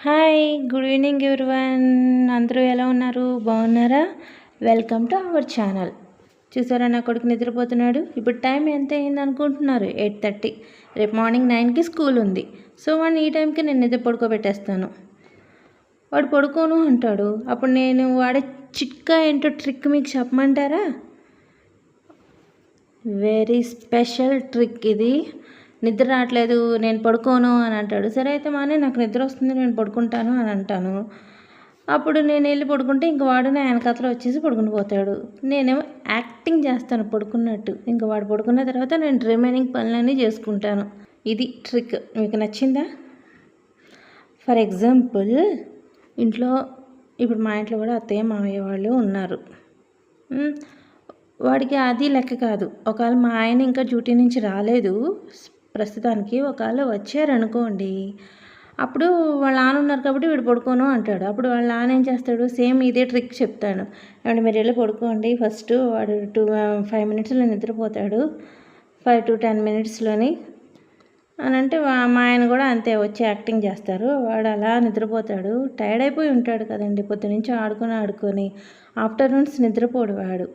Hi, good evening everyone. అందరూ ఎలా ఉన్నారు? బాగున్నారా? Welcome to our channel. చూసారా, నా కొడుకు నిద్రపోతున్నాడు. ఇప్పుడు టైం ఎంత అయింది అనుకుంటున్నారు? 8:30. రేపు మార్నింగ్ 9కి స్కూల్ ఉంది. సో వాడిని ఈ టైంకి నేను నిద్ర పడుకోబెట్టేస్తాను. వాడు పడుకోను అంటాడు. అప్పుడు నేను వాడే చిట్కా ఏంటో ట్రిక్ మీకు చెప్పమంటారా? వెరీ స్పెషల్ ట్రిక్ ఇది. నిద్ర రావట్లేదు, నేను పడుకోను అని అంటాడు. సరే అయితే మానే, నాకు నిద్ర వస్తుంది, నేను పడుకుంటాను అని అంటాను. అప్పుడు నేను వెళ్ళి పడుకుంటే ఇంక వాడు నా వెనకాతలో వచ్చేసి పడుకుని పోతాడు. నేనేమో యాక్టింగ్ చేస్తాను పడుకున్నట్టు. ఇంక వాడు పడుకున్న తర్వాత నేను రిమైనింగ్ పనులన్నీ చేసుకుంటాను. ఇది ట్రిక్. మీకు నచ్చిందా? ఫర్ ఎగ్జాంపుల్, ఇంట్లో ఇప్పుడు మా ఇంట్లో కూడా అత్తయ్య మామయ్య వాళ్ళు ఉన్నారు. వాడికి అది లెక్క కాదు. ఒకవేళ మా ఆయన ఇంకా డ్యూటీ నుంచి రాలేదు ప్రస్తుతానికి, ఒకవేళ వచ్చారనుకోండి, అప్పుడు వాళ్ళ నాన్న ఉన్నారు కాబట్టి వీడు పడుకోను అంటాడు. అప్పుడు వాళ్ళ నాన్న ఏం చేస్తాడు? సేమ్ ఇదే ట్రిక్ చెప్తాను. ఏమంటే మీరు వెళ్ళి పడుకోండి ఫస్ట్, వాడు 5 మినిట్స్లో నిద్రపోతాడు, 5 to 10 మినిట్స్లోని అని అంటే మా ఆయన కూడా అంతే వచ్చి యాక్టింగ్ చేస్తారు. వాడు అలా నిద్రపోతాడు. టైర్డ్ అయిపోయి ఉంటాడు కదండి, పొద్దునుంచి ఆడుకొని ఆఫ్టర్నూన్స్ నిద్రపోడు వాడు.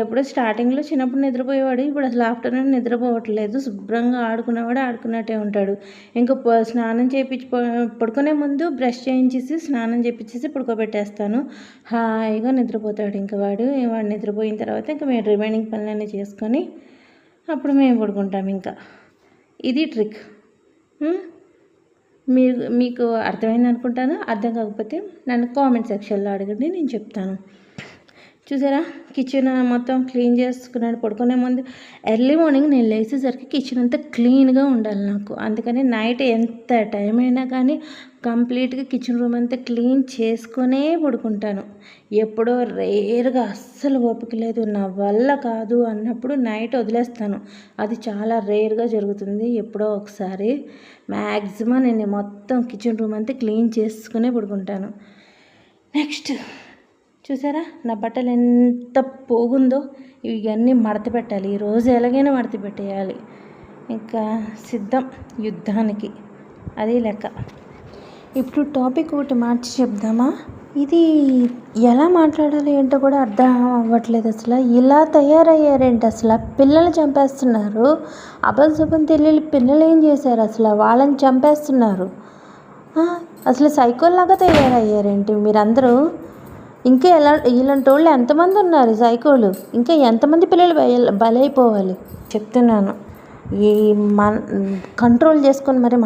ఎప్పుడో స్టార్టింగ్లో చిన్నప్పుడు నిద్రపోయేవాడు, ఇప్పుడు అసలు ఆఫ్టర్నూన్ నిద్రపోవట్లేదు. శుభ్రంగా ఆడుకునేవాడు ఆడుకున్నట్టే ఉంటాడు. ఇంకా స్నానం చేయించి పడుకునే ముందు బ్రష్ చేయించేసి స్నానం చేయించేసి పడుకోబెట్టేస్తాను. హాయిగా నిద్రపోతాడు. ఇంకా వాడు నిద్రపోయిన తర్వాత ఇంకా మేము రిమైనింగ్ పనులన్నీ చేసుకొని అప్పుడు మేము పడుకుంటాం. ఇంకా ఇది ట్రిక్. మీకు అర్థమైంది అనుకుంటాను. అర్థం కాకపోతే నన్ను కామెంట్ సెక్షన్లో అడగండి, నేను చెప్తాను. చూసారా, కిచెన్ మొత్తం క్లీన్ చేసుకున్నాడు పడుకునే ముందు. ఎర్లీ మార్నింగ్ నేను లేచేసరికి కిచెన్ అంతా క్లీన్గా ఉండాలి నాకు. అందుకని నైట్ ఎంత టైం అయినా కానీ కంప్లీట్గా కిచెన్ రూమ్ అంతా క్లీన్ చేసుకునే పడుకుంటాను. ఎప్పుడో రేర్గా, అస్సలు ఓపిక లేదు, నా వల్ల కాదు అన్నప్పుడు నైట్ వదిలేస్తాను. అది చాలా రేర్గా జరుగుతుంది, ఎప్పుడో ఒకసారి. మ్యాక్సిమం నేను మొత్తం కిచెన్ రూమ్ అంతా క్లీన్ చేసుకునే పడుకుంటాను. నెక్స్ట్ చూసారా, నా బట్టలు ఎంత పోగుందో, ఇవన్నీ మడత పెట్టాలి. ఈరోజు ఎలాగైనా మడత పెట్టేయాలి. ఇంకా సిద్ధం యుద్ధానికి, అది లెక్క. ఇప్పుడు టాపిక్ ఒకటి మార్చి చెప్దామా? ఇది ఎలా మాట్లాడాలి ఏంటో కూడా అర్థం అవ్వట్లేదు. అసలు ఇలా తయారయ్యారేంటి? అసలు పిల్లలు చంపేస్తున్నారు. అబద్ధం తెలియని పిల్లలు ఏం చేశారు? అసలు వాళ్ళని చంపేస్తున్నారు. అసలు సైకోల్లాగా తయారయ్యారేంటి మీరందరూ? ఇంకా ఇలాంటి వాళ్ళు ఎంతమంది ఉన్నారు సైకోలు? ఇంకా ఎంతమంది పిల్లలు బలైపోవాలి చెప్తున్నాను. కంట్రోల్ చేసుకొని మరి